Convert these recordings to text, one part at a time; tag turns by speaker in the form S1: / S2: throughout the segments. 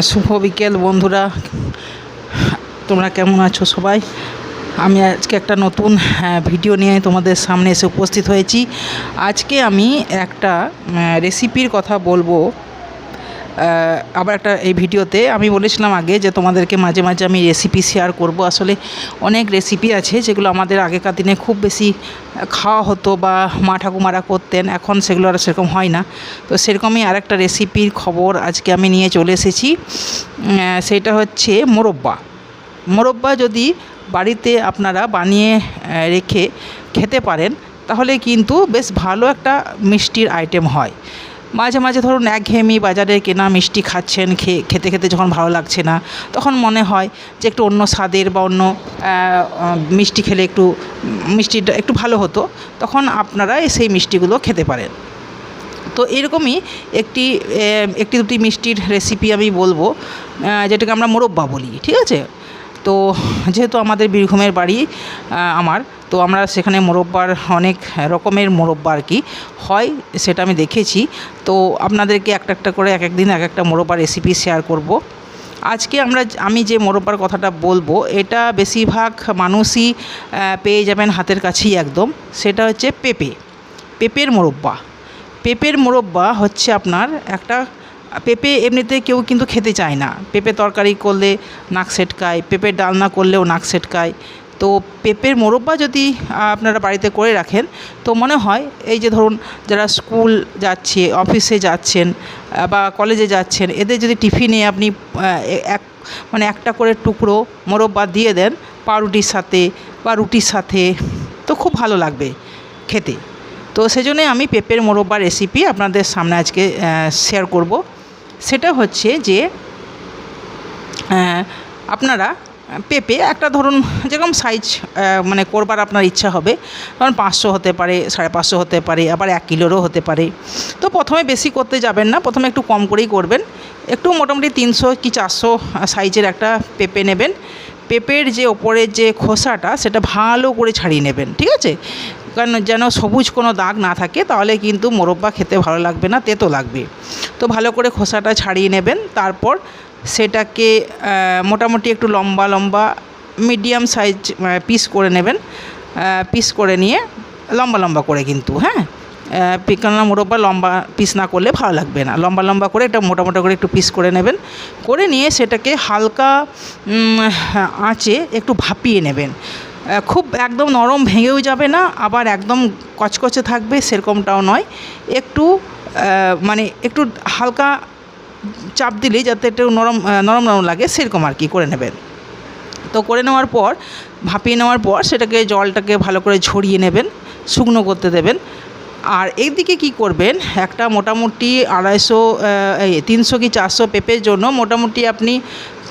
S1: শুভ বিকেল বন্ধুরা, তোমরা কেমন আছো সবাই? আমি আজকে একটা নতুন ভিডিও নিয়ে তোমাদের সামনে এসে উপস্থিত হয়েছি। আজকে আমি একটা রেসিপির কথা বলবো। আবার একটা এই ভিডিওতে আমি বলেছিলাম আগে যে তোমাদেরকে মাঝে মাঝে আমি রেসিপি শেয়ার করব। আসলে অনেক রেসিপি আছে যেগুলো আমাদের আগেকার দিনে খুব বেশি খাওয়া হতো বা মা ঠাকুমারা করতেন, এখন সেগুলো আর সেরকম হয় না। তো সেরকমই আরেকটা রেসিপির খবর আজকে আমি নিয়ে চলে এসেছি। সেটা হচ্ছে মোরব্বা। মোরব্বা যদি বাড়িতে আপনারা বানিয়ে রেখে খেতে পারেন তাহলে কিন্তু বেশ ভালো একটা মিষ্টির আইটেম হয়। মাঝে মাঝে ধরুন একঘেয়েমি বাজারে কেনা মিষ্টি খাচ্ছেন, খেতে খেতে যখন ভালো লাগছে না, তখন মনে হয় যে একটু অন্য স্বাদের বা অন্য মিষ্টি খেলে একটু মিষ্টিটা একটু ভালো হতো, তখন আপনারা সেই মিষ্টিগুলো খেতে পারেন। তো এরকমই একটি দুটি মিষ্টির রেসিপি আমি বলবো, যেটাকে আমরা মোরব্বা বলি, ঠিক আছে? তো যেহেতু আমাদের বীরভূমের বাড়ি তো আমরা সেখানে মোরব্বার অনেক রকমের মোরব্বা আর কি হয়, সেটা আমি দেখেছি। তো আপনাদেরকে একটা একটা করে এক একদিন এক একটা মোরব্বার রেসিপি শেয়ার করব। আজকে আমি যে মোরব্বার কথাটা বলবো এটা বেশিরভাগ মানুষই পেয়ে যাবেন হাতের কাছেই একদম। সেটা হচ্ছে পেঁপের মোরব্বা। পেঁপের মোরব্বা হচ্ছে আপনার একটা পেঁপে এমনিতে কেউ কিন্তু খেতে চায় না। পেঁপে তরকারি করলে নাক সেটকায়, পেঁপের ডালনা করলেও নাক সেটকায়। তো পেঁপের মোরব্বা যদি আপনারা বাড়িতে করে রাখেন তো মনে হয় এই যে ধরুন যারা স্কুল যাচ্ছে, অফিসে যাচ্ছেন বা কলেজে যাচ্ছেন, এদের যদি টিফিনে আপনি একটা করে টুকরো মোরব্বা দিয়ে দেন পাউরুটির সাথে বা রুটির সাথে, তো খুব ভালো লাগবে খেতে। তো সেজন্যই আমি পেঁপের মোরব্বা রেসিপি আপনাদের সামনে আজকে শেয়ার করব। সেটা হচ্ছে যে আপনারা পেঁপে একটা ধরুন যেরকম সাইজ করবার আপনার ইচ্ছা হবে, ধরুন 500 হতে পারে, 550 হতে পারে, আবার 1 কিলোরও হতে পারে। তো প্রথমে বেশি করতে যাবেন না, প্রথমে একটু কম করেই করবেন। একটু মোটামুটি 300 কি 400 সাইজের একটা পেঁপে নেবেন। পেঁপের যে ওপরের যে খোসাটা সেটা ভালো করে ছাড়িয়ে নেবেন, ঠিক আছে? কারণ যেন সবুজ কোনো দাগ না থাকে, তাহলে কিন্তু মোরব্বা খেতে ভালো লাগবে না, তেতো লাগবে। তো ভালো করে খোসাটা ছাড়িয়ে নেবেন। তারপর সেটাকে মোটামুটি একটু লম্বা লম্বা মিডিয়াম সাইজ পিস করে নেবেন। পিস করে নিয়ে লম্বা লম্বা করে কিন্তু, কেননা মোরব্বা লম্বা পিস না করলে ভালো লাগবে না। লম্বা লম্বা করে এটা মোটা করে একটু পিস করে নেবেন। করে নিয়ে সেটাকে হালকা আঁচে একটু ভাপিয়ে নেবেন। খুব একদম নরম ভেঙেও যাবে না, আবার একদম কচকচে থাকবে সেরকমটাও নয়। একটু হালকা চাপ দিলেই যাতে একটু নরম নরম নরম লাগে সেরকম আর কি করে নেবেন। তো করে নেওয়ার পর ভাপিয়ে নেওয়ার পর সেটাকে জলটাকে ভালো করে ঝরিয়ে নেবেন, শুকনো করতে দেবেন। আর এইদিকে কি করবেন, একটা মোটামুটি 300 কি 400 পেঁপের জন্য মোটামুটি আপনি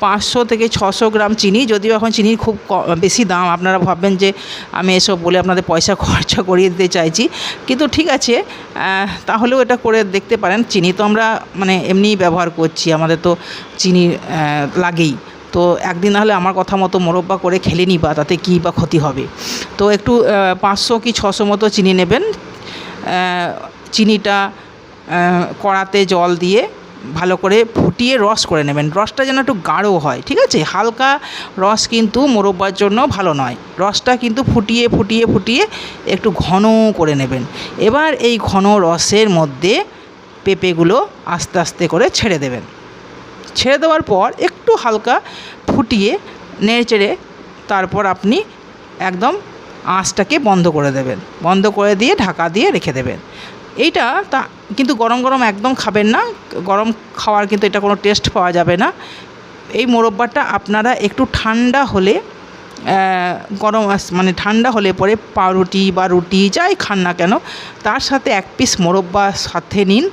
S1: 500 থেকে 600 গ্রাম চিনি, যদিও এখন চিনির খুব বেশি দাম, আপনারা ভাববেন যে আমি এসব বলে আপনাদের পয়সা খরচা করিয়ে দিতে চাইছি, কিন্তু ঠিক আছে, তাহলেও এটা করে দেখতে পারেন। চিনি তো আমরা এমনিই ব্যবহার করছি, আমাদের তো চিনি লাগেই। তো একদিন না হলে আমার কথা মতো মোরব্বা করে খেলে নিবা, তাতে কী বা ক্ষতি হবে। তো একটু 500 কি 600 মতো চিনি নেবেন। চিনিটা কড়াতে জল দিয়ে ভালো করে ফুটিয়ে রস করে নেবেন। রসটা যেন একটু গাঢ় হয়, ঠিক আছে? হালকা রস কিন্তু মোরব্বার জন্য ভালো নয়। রসটা কিন্তু ফুটিয়ে ফুটিয়ে ফুটিয়ে একটু ঘন করে নেবেন। এবার এই ঘন রসের মধ্যে পেঁপেগুলো আস্তে আস্তে করে ছেড়ে দেবেন। ছেড়ে দেওয়ার পর একটু হালকা ফুটিয়ে নেড়েচেড়ে তারপর আপনি একদম আঁচটাকে বন্ধ করে দেবেন। বন্ধ করে দিয়ে ঢাকা দিয়ে রেখে দেবেন। এইটা কিন্তু গরম গরম একদম খাবেন না, গরম খাওয়ার কিন্তু এটা কোনো টেস্ট পাওয়া যাবে না। এই মোরব্বাটা আপনারা একটু ঠান্ডা হলে ঠান্ডা হলে পরে পাউরুটি বা রুটি যাই খান না কেন তার সাথে 1 পিস মোরব্বা সাথে নিন,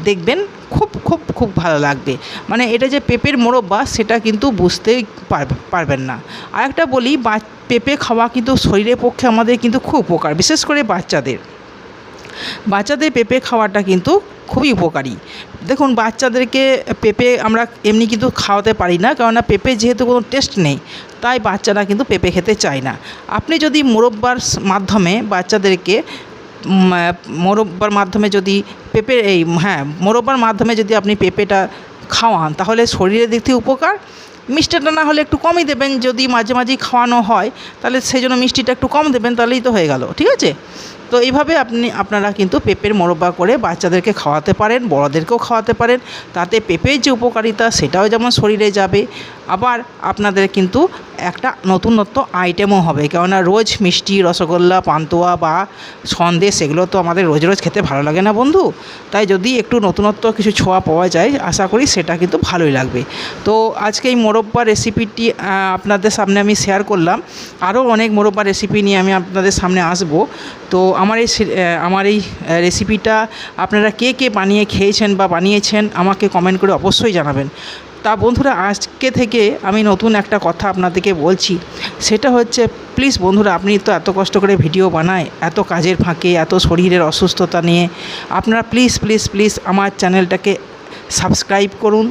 S1: দেখবেন খুব খুব খুব ভালো লাগবে। এটা যে পেঁপের মোরব্বা সেটা কিন্তু বুঝতেই পারবেন না। আরেকটা বলি, পেঁপে খাওয়া কিন্তু শরীরের পক্ষে আমাদের কিন্তু খুব উপকার, বিশেষ করে বাচ্চাদের পেঁপে খাওয়াটা কিন্তু খুবই উপকারী। দেখুন, বাচ্চাদেরকে পেঁপে আমরা এমনি কিন্তু খাওয়াতে পারি না, কেননা পেঁপে যেহেতু কোনো টেস্ট নেই, তাই বাচ্চারা কিন্তু পেঁপে খেতে চায় না। আপনি যদি মোরব্বার মাধ্যমে বাচ্চাদেরকে মোরব্বার মাধ্যমে যদি আপনি পেঁপেটা খাওয়ান তাহলে শরীরের দিক থেকে উপকার। মিষ্টিটা না হলে একটু কমই দেবেন, যদি মাঝে মাঝেই খাওয়ানো হয় তাহলে সেই জন্য মিষ্টিটা একটু কম দেবেন, তাহলেই তো হয়ে গেল, ঠিক আছে। তো এইভাবে আপনারা কিন্তু পেঁপের মোরব্বা করে বাচ্চাদেরকে খাওয়াতে পারেন, বড়োদেরকেও খাওয়াতে পারেন। তাতে পেঁপের যে উপকারিতা সেটাও যেমন শরীরে যাবে, আবার আপনাদের কিন্তু একটা নতুনত্ব আইটেমও হবে। কেননা রোজ মিষ্টি, রসগোল্লা, পান্তুয়া বা সন্দেশ এগুলো তো আমাদের রোজ রোজ খেতে ভালো লাগে না বন্ধু। তাই যদি একটু নতুনত্ব কিছু ছোঁয়া পাওয়া যায়, আশা করি সেটা কিন্তু ভালোই লাগবে। তো আজকে এই মোরব্বা রেসিপিটি আপনাদের সামনে আমি শেয়ার করলাম। আরও অনেক মোরব্বা রেসিপি নিয়ে আমি আপনাদের সামনে আসব। তো আমার এই রেসিপিটা আপনারা কে কে বানিয়ে খেয়েছেন বা বানিয়েছেন আমাকে কমেন্ট করে অবশ্যই জানাবেন। তা বন্ধুরা, আজকে থেকে আমি নতুন একটা কথা আপনাদেরকে বলছি, সেটা হচ্ছে প্লিজ বন্ধুরা, আপনি তো এত কষ্ট করে ভিডিও বানায়, এত কাজের ফাঁকে, এত শরীরের অসুস্থতা নিয়ে, আপনারা প্লিজ প্লিজ প্লিজ আমার চ্যানেলটাকে সাবস্ক্রাইব করুন,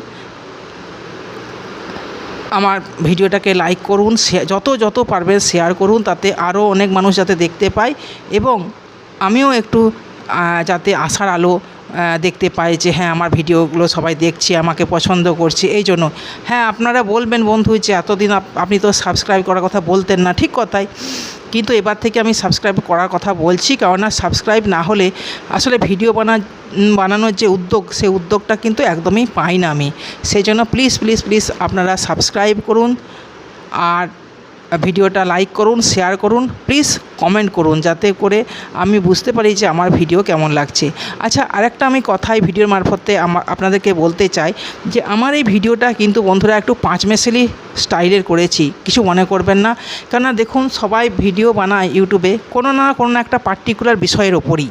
S1: আমার ভিডিওটাকে লাইক করুন, যত পারবেন শেয়ার করুন, তাতে আরও অনেক মানুষ যাতে দেখতে পায় এবং আমিও একটু যাতে আশার আলো দেখতে পাই যে হ্যাঁ আমার ভিডিওগুলো সবাই দেখছে, আমাকে পছন্দ করছে। এই জন্য হ্যাঁ, আপনারা বলবেন বন্ধু যে এতদিন আপনি তো সাবস্ক্রাইব করার কথা বলতেন না, ঠিক কথাই, কিন্তু এবার থেকে আমি সাবস্ক্রাইব করার কথা বলছি। কেননা সাবস্ক্রাইব না হলে আসলে ভিডিও বানানোর যে উদ্যোগ, সেই উদ্যোগটা কিন্তু একদমই পাই না আমি। সেই জন্য প্লিজ প্লিজ প্লিজ আপনারা সাবস্ক্রাইব করুন, আর ভিডিওটা লাইক করুন, শেয়ার করুন, প্লিজ কমেন্ট করুন, যাতে করে আমি বুঝতে পারি যে আমার ভিডিও কেমন লাগছে। আচ্ছা, আরেকটা আমি কথাই ভিডিওর মারফতে আপনাদেরকে বলতে চাই যে আমার এই ভিডিওটা কিন্তু বন্ধুরা একটু পাঁচমেশালি স্টাইলের করেছি, কিছু মনে করবেন না। কেননা দেখুন, সবাই ভিডিও বানায় ইউটিউবে কোনো না একটা পার্টিকুলার বিষয়ের ওপরই,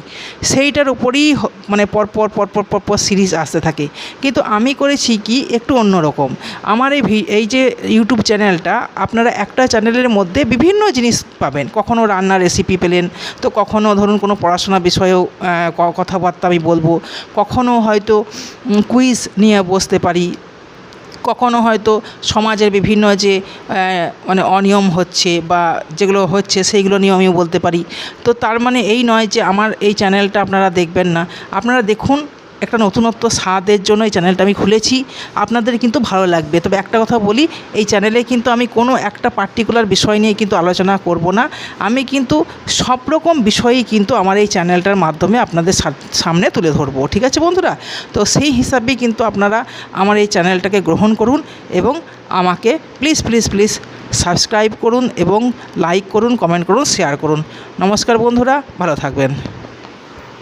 S1: সেইটার ওপরই মানে পরপর সিরিজ আসতে থাকে, কিন্তু আমি করেছি কি একটু অন্যরকম। আমার এই যে ইউটিউব চ্যানেলটা, আপনারা একটা চ্যানেলের মধ্যে বিভিন্ন জিনিস পাবেন, কখনও রান্নার রেসিপি পেলেন, তো কখনও ধরুন কোনো পড়াশোনা বিষয়েও কথাবার্তা আমি বলবো, কখনও হয়তো কুইজ নিয়ে বসতে পারি, কখনও হয়তো সমাজের বিভিন্ন যে মানে অনিয়ম হচ্ছে বা যেগুলো হচ্ছে সেইগুলো নিয়েও আমিও বলতে পারি। তো তার মানে এই নয় যে আমার এই চ্যানেলটা আপনারা দেখবেন না, আপনারা দেখুন, একটা নতুনত্ব স্বাদের জন্য এই চ্যানেলটা আমি খুলেছি, আপনাদের কিন্তু ভালো লাগবে। তবে একটা কথা বলি, এই চ্যানেলে কিন্তু আমি কোনো একটা পার্টিকুলার বিষয় নিয়ে কিন্তু আলোচনা করব না, আমি কিন্তু সব রকম বিষয়ই কিন্তু আমার এই চ্যানেলটার মাধ্যমে আপনাদের সামনে তুলে ধরবো, ঠিক আছে বন্ধুরা। তো সেই হিসাবেই কিন্তু আপনারা আমার এই চ্যানেলটাকে গ্রহণ করুন এবং আমাকে প্লিজ প্লিজ প্লিজ সাবস্ক্রাইব করুন এবং লাইক করুন, কমেন্ট করুন, শেয়ার করুন। নমস্কার বন্ধুরা, ভালো থাকবেন।